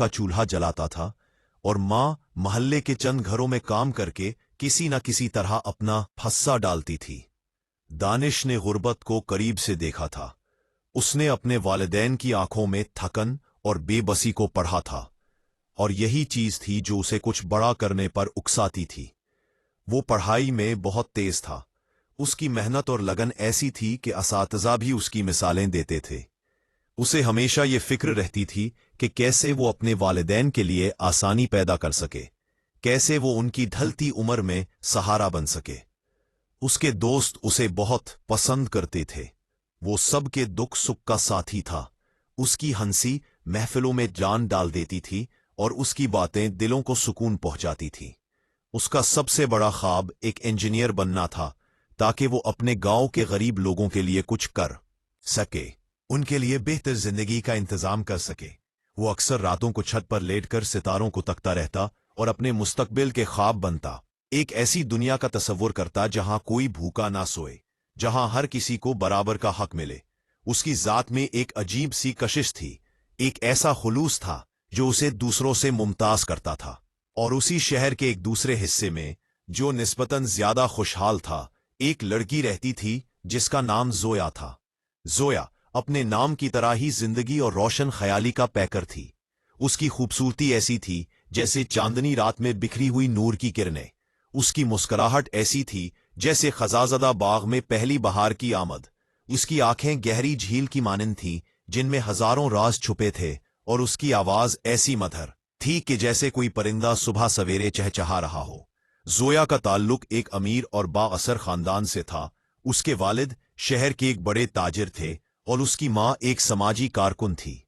का चूल्हा जलाता था और माँ महल्ले के चंद घरों में काम करके किसी न किसी तरह अपना हिस्सा डालती थी। दानिश ने गुर्बत को करीब से देखा था। उसने अपने वालिदैन की आंखों में थकन और बेबसी को पढ़ा था, और यही चीज थी जो उसे कुछ बड़ा करने पर उकसाती थी। वो पढ़ाई में बहुत तेज था। उसकी मेहनत और लगन ऐसी थी कि असातिज़ा भी उसकी मिसालें देते थे। उसे हमेशा ये फिक्र रहती थी कि कैसे वो अपने वालिदैन के लिए आसानी पैदा कर सके, कैसे वो उनकी ढलती उम्र में सहारा बन सके। उसके दोस्त उसे बहुत पसंद करते थे। वो सबके दुख सुख का साथी था। उसकी हंसी महफिलों में जान डाल देती थी और उसकी बातें दिलों को सुकून पहुंचाती थी। उसका सबसे बड़ा ख्वाब एक इंजीनियर बनना था, ताकि वो अपने गांव के गरीब लोगों के लिए कुछ कर सके, उनके लिए बेहतर जिंदगी का इंतजाम कर सके। वो अक्सर रातों को छत पर लेटकर सितारों को तकता रहता और अपने मुस्तकबिल के ख्वाब बनता। एक ऐसी दुनिया का तसव्वुर करता जहां कोई भूखा ना सोए, जहां हर किसी को बराबर का हक मिले। उसकी जात में एक अजीब सी कशिश थी, एक ऐसा खुलूस था जो उसे दूसरों से मुमताज करता था। और उसी शहर के एक दूसरे हिस्से में, जो निस्बतन ज्यादा खुशहाल था, एक लड़की रहती थी जिसका नाम जोया था। जोया अपने नाम की तरह ही जिंदगी और रोशन ख्याली का पैकर थी। उसकी खूबसूरती ऐसी थी जैसे चांदनी रात में बिखरी हुई नूर की किरणें। उसकी मुस्कुराहट ऐसी थी जैसे खजाजदा बाग में पहली बहार की आमद। उसकी आंखें गहरी झील की मानिंद थीं जिनमें हजारों राज छुपे थे, और उसकी आवाज ऐसी मधुर थी कि जैसे कोई परिंदा सुबह सवेरे चहचहा रहा हो। जोया का ताल्लुक एक अमीर और बाअसर खानदान से था। उसके वालिद शहर के एक बड़े ताजिर थे और उसकी माँ एक समाजी कारकुन थी।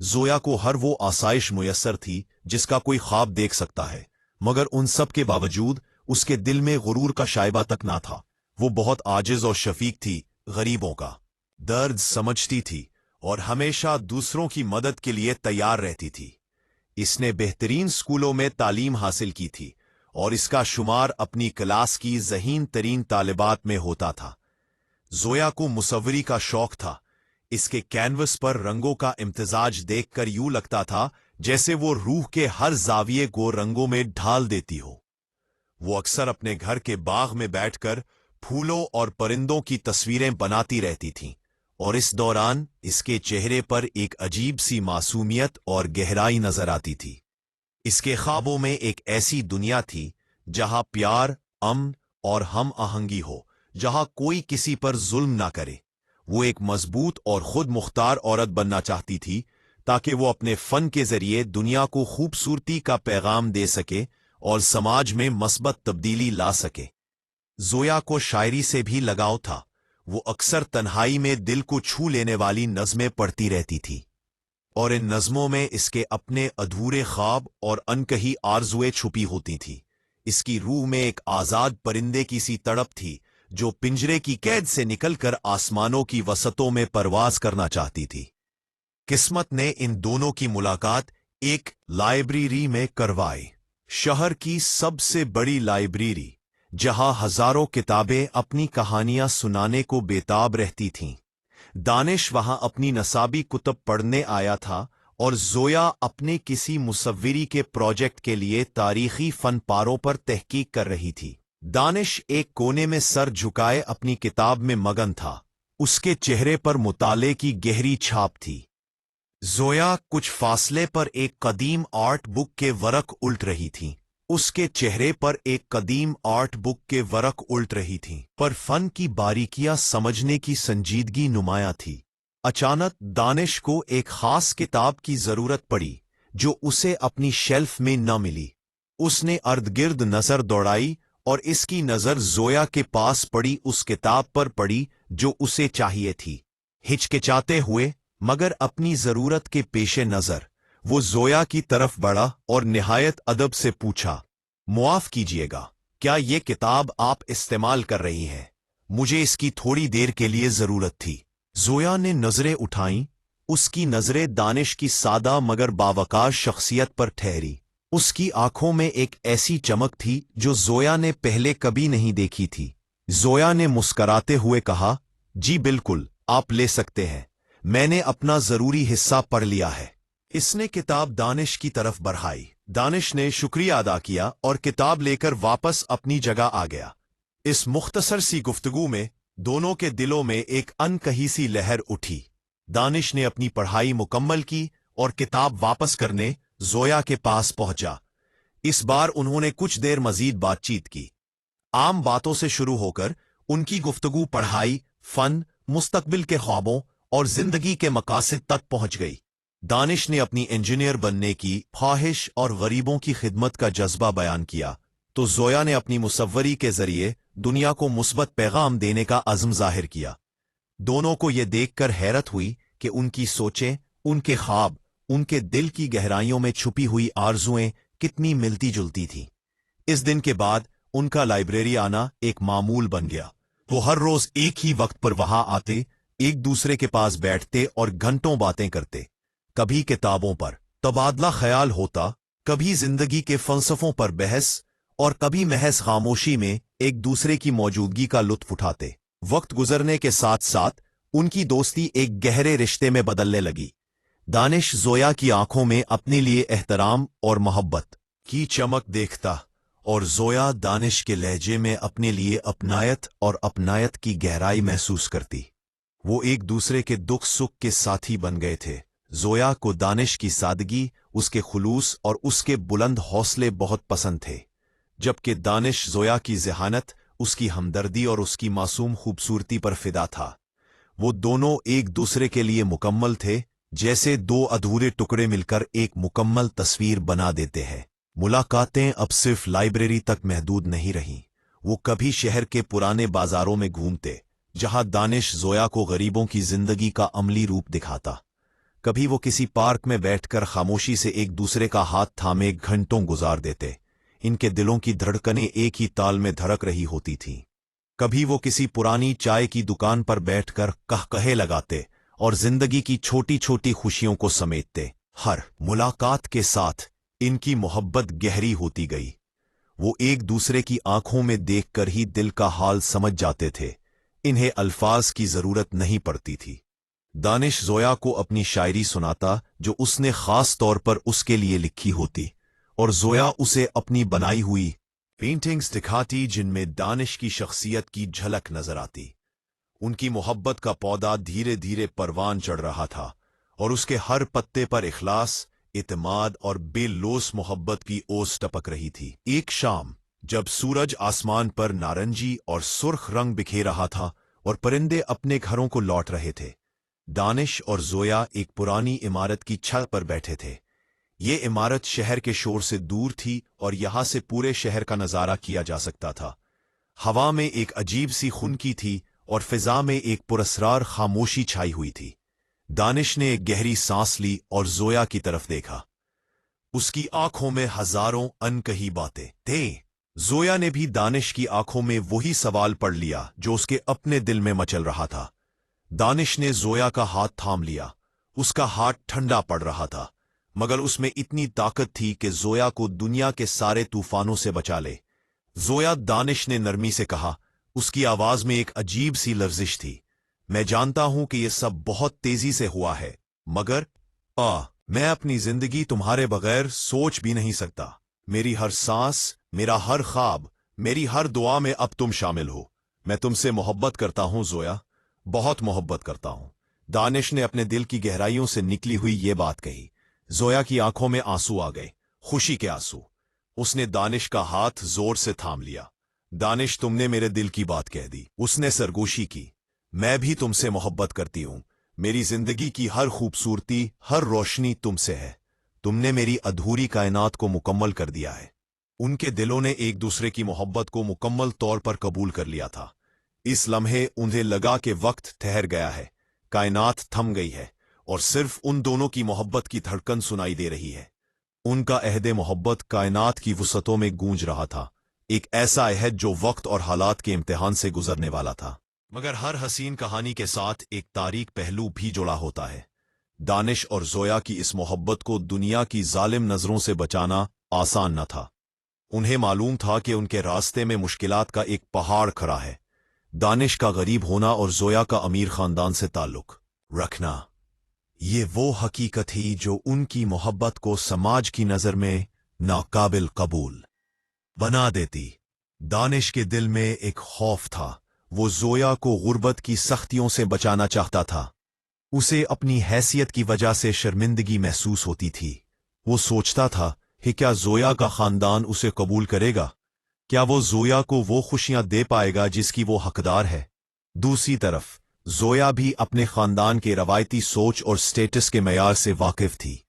जोया को हर वो आसाइश मुयस्सर थी जिसका कोई ख्वाब देख सकता है, मगर उन सब के बावजूद उसके दिल में गुरूर का शायबा तक ना था। वो बहुत आजिज और शफीक थी, गरीबों का दर्द समझती थी और हमेशा दूसरों की मदद के लिए तैयार रहती थी। इसने बेहतरीन स्कूलों में तालीम हासिल की थी और इसका शुमार अपनी क्लास की ज़हीन तरीन तालिबात में होता था। जोया को मुसव्वरी का शौक था। इसके कैनवस पर रंगों का इम्तिजाज देखकर यूं लगता था जैसे वो रूह के हर जाविये को रंगों में ढाल देती हो। वो अक्सर अपने घर के बाग में बैठकर फूलों और परिंदों की तस्वीरें बनाती रहती थीं, और इस दौरान इसके चेहरे पर एक अजीब सी मासूमियत और गहराई नजर आती थी। इसके ख्वाबों में एक ऐसी दुनिया थी जहां प्यार, अमन और हम आहंगी हो, जहां कोई किसी पर जुल्म ना करे। वो एक मजबूत और खुद मुख्तार औरत बनना चाहती थी, ताकि वो अपने फन के जरिए दुनिया को खूबसूरती का पैगाम दे सके और समाज में मस्बत तब्दीली ला सके। जोया को शायरी से भी लगाव था। वो अक्सर तन्हाई में दिल को छू लेने वाली नज़में पढ़ती रहती थी, और इन नज़मों में इसके अपने अधूरे ख्वाब और अनकही आरज़ुएं छुपी होती थी। इसकी रूह में एक आज़ाद परिंदे की सी तड़प थी जो पिंजरे की कैद से निकलकर आसमानों की वसतों में परवाज करना चाहती थी। किस्मत ने इन दोनों की मुलाकात एक लाइब्रेरी में करवाई, शहर की सबसे बड़ी लाइब्रेरी, जहां हजारों किताबें अपनी कहानियां सुनाने को बेताब रहती थीं। दानिश वहां अपनी नसाबी कुतुब पढ़ने आया था और जोया अपने किसी मुसव्विरी के प्रोजेक्ट के लिए तारीखी फनपारों पर तहकीक कर रही थी। दानिश एक कोने में सर झुकाए अपनी किताब में मगन था। उसके चेहरे पर मुताले की गहरी छाप थी। जोया कुछ फासले पर एक कदीम आर्ट बुक के वरक उल्ट रही थी। उसके चेहरे पर एक कदीम आर्ट बुक के वरक उल्ट रही थी, पर फन की बारीकियां समझने की संजीदगी नुमाया थी। अचानक दानिश को एक खास किताब की जरूरत पड़ी जो उसे अपनी शेल्फ में न मिली। उसने अर्दगिर्द नजर दौड़ाई और इसकी नजर जोया के पास पड़ी उस किताब पर पड़ी जो उसे चाहिए थी। हिचकिचाते हुए मगर अपनी जरूरत के पेशे नजर वो जोया की तरफ बढ़ा और निहायत अदब से पूछा, मुआफ कीजिएगा, क्या ये किताब आप इस्तेमाल कर रही हैं? मुझे इसकी थोड़ी देर के लिए जरूरत थी। जोया ने नजरें उठाईं। उसकी नजरें दानिश की सादा मगर बावकार शख्सियत पर ठहरी। उसकी आंखों में एक ऐसी चमक थी जो जोया ने पहले कभी नहीं देखी थी। जोया ने मुस्कराते हुए कहा, जी बिल्कुल, आप ले सकते हैं। मैंने अपना जरूरी हिस्सा पढ़ लिया है। इसने किताब दानिश की तरफ बढ़ाई। दानिश ने शुक्रिया अदा किया और किताब लेकर वापस अपनी जगह आ गया। इस मुख्तसर सी गुफ्तगू में दोनों के दिलों में एक अनकही सी लहर उठी। दानिश ने अपनी पढ़ाई मुकम्मल की और किताब वापस करने जोया के पास पहुंचा। इस बार उन्होंने कुछ देर मजीद बातचीत की। आम बातों से शुरू होकर उनकी गुफ्तगू पढ़ाई, फन, मुस्तकबिल के ख्वाबों और जिंदगी के मकासद तक पहुंच गई। दानिश ने अपनी इंजीनियर बनने की ख्वाहिश और गरीबों की खिदमत का जज्बा बयान किया, तो जोया ने अपनी मुसव्वरी के जरिए दुनिया को मुस्बत पैगाम देने का अज़्म जाहिर किया। दोनों को यह देखकर हैरत हुई कि उनकी सोचें, उनके ख्वाब, उनके दिल की गहराइयों में छुपी हुई आरजुएं कितनी मिलती जुलती थीं। इस दिन के बाद उनका लाइब्रेरी आना एक मामूल बन गया। वो हर रोज एक ही वक्त पर वहां आते, एक दूसरे के पास बैठते और घंटों बातें करते। कभी किताबों पर तबादला ख्याल होता, कभी जिंदगी के फलसफों पर बहस और कभी महज खामोशी में एक दूसरे की मौजूदगी का लुत्फ उठाते। वक्त गुजरने के साथ साथ उनकी दोस्ती एक गहरे रिश्ते में बदलने लगी। दानिश जोया की आंखों में अपने लिए एहतराम और मोहब्बत की चमक देखता और जोया दानिश के लहजे में अपने लिए अपनायत और अपनायत की गहराई महसूस करती। वो एक दूसरे के दुख सुख के साथी बन गए थे। जोया को दानिश की सादगी, उसके खुलूस और उसके बुलंद हौसले बहुत पसंद थे, जबकि दानिश जोया की ज़हानत, उसकी हमदर्दी और उसकी मासूम खूबसूरती पर फिदा था। वो दोनों एक दूसरे के लिए मुकम्मल थे, जैसे दो अधूरे टुकड़े मिलकर एक मुकम्मल तस्वीर बना देते हैं। मुलाकातें अब सिर्फ लाइब्रेरी तक महदूद नहीं रहीं। वो कभी शहर के पुराने बाजारों में घूमते, जहां दानिश जोया को गरीबों की जिंदगी का अमली रूप दिखाता। कभी वो किसी पार्क में बैठकर खामोशी से एक दूसरे का हाथ थामे घंटों गुजार देते। इनके दिलों की धड़कनें एक ही ताल में धड़क रही होती थीं। कभी वो किसी पुरानी चाय की दुकान पर बैठकर कहकहे लगाते और जिंदगी की छोटी छोटी खुशियों को समेटते। हर मुलाकात के साथ इनकी मोहब्बत गहरी होती गई। वो एक दूसरे की आंखों में देखकर ही दिल का हाल समझ जाते थे। इन्हें अल्फाज की जरूरत नहीं पड़ती थी। दानिश जोया को अपनी शायरी सुनाता, जो उसने खास तौर पर उसके लिए लिखी होती, और जोया उसे अपनी बनाई हुई पेंटिंग्स दिखाती, जिनमें दानिश की शख्सियत की झलक नजर आती। उनकी मोहब्बत का पौधा धीरे धीरे परवान चढ़ रहा था और उसके हर पत्ते पर इखलास, इत्मीनान और बेलौस मोहब्बत की ओस टपक रही थी। एक शाम जब सूरज आसमान पर नारंगी और सुर्ख रंग बिखेर रहा था और परिंदे अपने घरों को लौट रहे थे, दानिश और जोया एक पुरानी इमारत की छत पर बैठे थे। ये इमारत शहर के शोर से दूर थी और यहां से पूरे शहर का नजारा किया जा सकता था। हवा में एक अजीब सी खुनकी थी और फिजा में एक पुरस्रार खामोशी छाई हुई थी। दानिश ने एक गहरी सांस ली और जोया की तरफ देखा। उसकी आंखों में हजारों अनकही बातें थे। जोया ने भी दानिश की आंखों में वही सवाल पढ़ लिया जो उसके अपने दिल में मचल रहा था। दानिश ने जोया का हाथ थाम लिया। उसका हाथ ठंडा पड़ रहा था, मगर उसमें इतनी ताकत थी कि जोया को दुनिया के सारे तूफानों से बचा ले। जोया, दानिश ने नरमी से कहा। उसकी आवाज में एक अजीब सी लर्जिश थी। मैं जानता हूं कि यह सब बहुत तेजी से हुआ है, मगर मैं अपनी जिंदगी तुम्हारे बगैर सोच भी नहीं सकता। मेरी हर सांस, मेरा हर ख्वाब, मेरी हर दुआ में अब तुम शामिल हो। मैं तुमसे मोहब्बत करता हूं जोया, बहुत मोहब्बत करता हूं। दानिश ने अपने दिल की गहराइयों से निकली हुई ये बात कही। जोया की आंखों में आंसू आ गए, खुशी के आंसू। उसने दानिश का हाथ जोर से थाम लिया। दानिश, तुमने मेरे दिल की बात कह दी, उसने सरगोशी की। मैं भी तुमसे मोहब्बत करती हूं। मेरी जिंदगी की हर खूबसूरती, हर रोशनी तुमसे है। तुमने मेरी अधूरी कायनात को मुकम्मल कर दिया है। उनके दिलों ने एक दूसरे की मोहब्बत को मुकम्मल तौर पर कबूल कर लिया था। इस लम्हे उन्हें लगा कि वक्त ठहर गया है, कायनात थम गई है और सिर्फ उन दोनों की मोहब्बत की धड़कन सुनाई दे रही है। उनका अहद मोहब्बत कायनात की वुसअतों में गूंज रहा था, एक ऐसा अहद जो वक्त और हालात के इम्तिहान से गुजरने वाला था। मगर हर हसीन कहानी के साथ एक तारीक पहलू भी जुड़ा होता है। दानिश और जोया की इस मोहब्बत को दुनिया की जालिम नजरों से बचाना आसान न था। उन्हें मालूम था कि उनके रास्ते में मुश्किलात का एक पहाड़ खड़ा है। दानिश का गरीब होना और जोया का अमीर खानदान से ताल्लुक रखना, ये वो हकीकत थी जो उनकी मोहब्बत को समाज की नजर में नाकाबिल कबूल बना देती। दानिश के दिल में एक खौफ था। वो जोया को गुर्बत की सख्तियों से बचाना चाहता था। उसे अपनी हैसियत की वजह से शर्मिंदगी महसूस होती थी। वो सोचता था कि क्या जोया का खानदान उसे कबूल करेगा? क्या वो जोया को वो खुशियां दे पाएगा जिसकी वो हकदार है? दूसरी तरफ जोया भी अपने खानदान के रवायती सोच और स्टेटस के मयार से वाकिफ थी।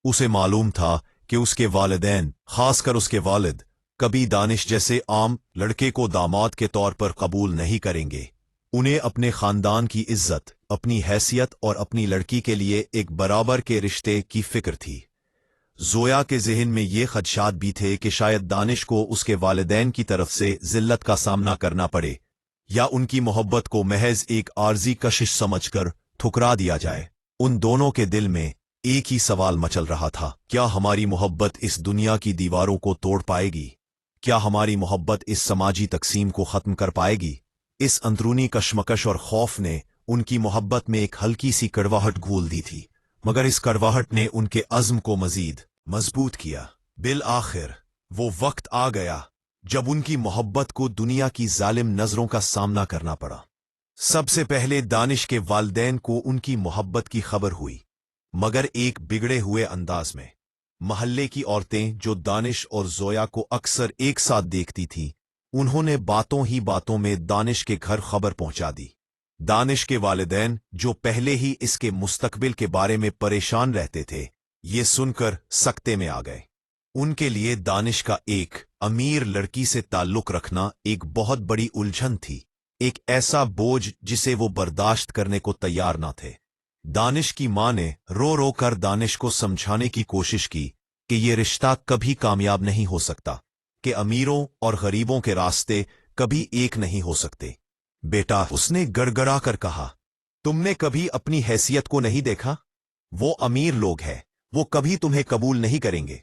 उसे मालूम था कि उसके वालिदैन, खासकर उसके वालिद, कभी दानिश जैसे आम लड़के को दामाद के तौर पर कबूल नहीं करेंगे। उन्हें अपने खानदान की इज्जत, अपनी हैसियत और अपनी लड़की के लिए एक बराबर के रिश्ते की फिक्र थी। जोया के जहन में ये खदशात भी थे कि शायद दानिश को उसके वालिदैन की तरफ से जिल्लत का सामना करना पड़े, या उनकी मोहब्बत को महज एक आर्जी कशिश समझकर ठुकरा दिया जाए। उन दोनों के दिल में एक ही सवाल मचल रहा था, क्या हमारी मोहब्बत इस दुनिया की दीवारों को तोड़ पाएगी? क्या हमारी मोहब्बत इस समाजी तकसीम को खत्म कर पाएगी? इस अंदरूनी कशमकश और खौफ ने उनकी मोहब्बत में एक हल्की सी कड़वाहट घोल दी थी, मगर इस कड़वाहट ने उनके अज़्म को मजीद मजबूत किया। बिल आखिर वो वक्त आ गया जब उनकी मोहब्बत को दुनिया की जालिम नजरों का सामना करना पड़ा। सबसे पहले दानिश के वालिदैन को उनकी मोहब्बत की खबर हुई, मगर एक बिगड़े हुए अंदाज में। महल्ले की औरतें जो दानिश और जोया को अक्सर एक साथ देखती थीं, उन्होंने बातों ही बातों में दानिश के घर खबर पहुंचा दी। दानिश के वालिदैन, जो पहले ही इसके मुस्तकबिल के बारे में परेशान रहते थे, ये सुनकर सकते में आ गए। उनके लिए दानिश का एक अमीर लड़की से ताल्लुक रखना एक बहुत बड़ी उलझन थी, एक ऐसा बोझ जिसे वो बर्दाश्त करने को तैयार न थे। दानिश की मां ने रो रो कर दानिश को समझाने की कोशिश की कि ये रिश्ता कभी कामयाब नहीं हो सकता, कि अमीरों और गरीबों के रास्ते कभी एक नहीं हो सकते। बेटा, उसने गड़गड़ा कर कहा, तुमने कभी अपनी हैसियत को नहीं देखा? वो अमीर लोग हैं, वो कभी तुम्हें कबूल नहीं करेंगे।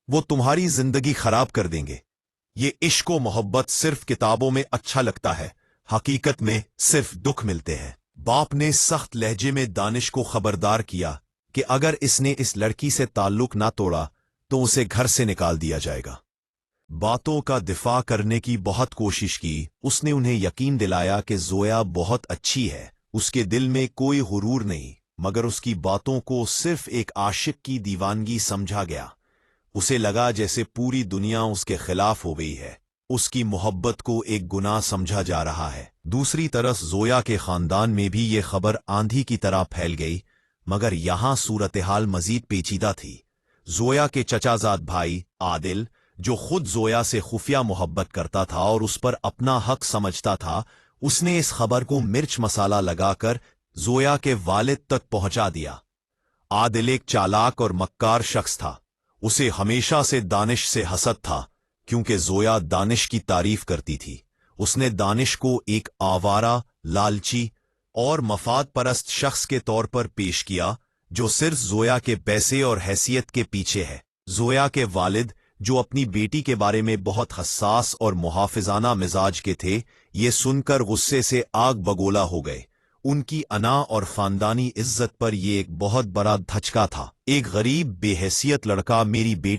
वो तुम्हारी जिंदगी खराब कर देंगे। ये इश्क व मोहब्बत सिर्फ किताबों में अच्छा लगता है, हकीकत में सिर्फ दुख मिलते हैं। बाप ने सख्त लहजे में दानिश को खबरदार किया कि अगर इसने इस लड़की से ताल्लुक ना तोड़ा तो उसे घर से निकाल दिया जाएगा। बातों का दिफा करने की बहुत कोशिश की। उसने उन्हें यकीन दिलाया कि जोया बहुत अच्छी है, उसके दिल में कोई गुरूर नहीं, मगर उसकी बातों को सिर्फ एक आशिक की दीवानगी समझा गया। उसे लगा जैसे पूरी दुनिया उसके खिलाफ हो गई है, उसकी मोहब्बत को एक गुनाह समझा जा रहा है। दूसरी तरफ जोया के खानदान में भी ये खबर आंधी की तरह फैल गई, मगर यहां सूरत हाल मजीद पेचीदा थी। जोया के चचाजाद भाई आदिल, जो खुद जोया से खुफिया मोहब्बत करता था और उस पर अपना हक समझता था, उसने इस खबर को मिर्च मसाला लगाकर जोया के वालिद तक पहुंचा दिया। आदिल एक चालाक और मक्कार शख्स था। उसे हमेशा से दानिश से हसद था, क्योंकि जोया दानिश की तारीफ करती थी। उसने दानिश को एक आवारा, लालची और मफाद परस्त शख्स के तौर पर पेश किया, जो सिर्फ जोया के पैसे और हैसियत के पीछे है। जोया के वालिद, जो अपनी बेटी के बारे में बहुत हसास और मुहाफिजाना मिजाज के थे, ये सुनकर गुस्से से आग बगोला हो गए। उनकी अना और खानदानी इज्जत पर यह एक बहुत बड़ा धचका था। एक गरीब बेहैसियत लड़का मेरी बेटी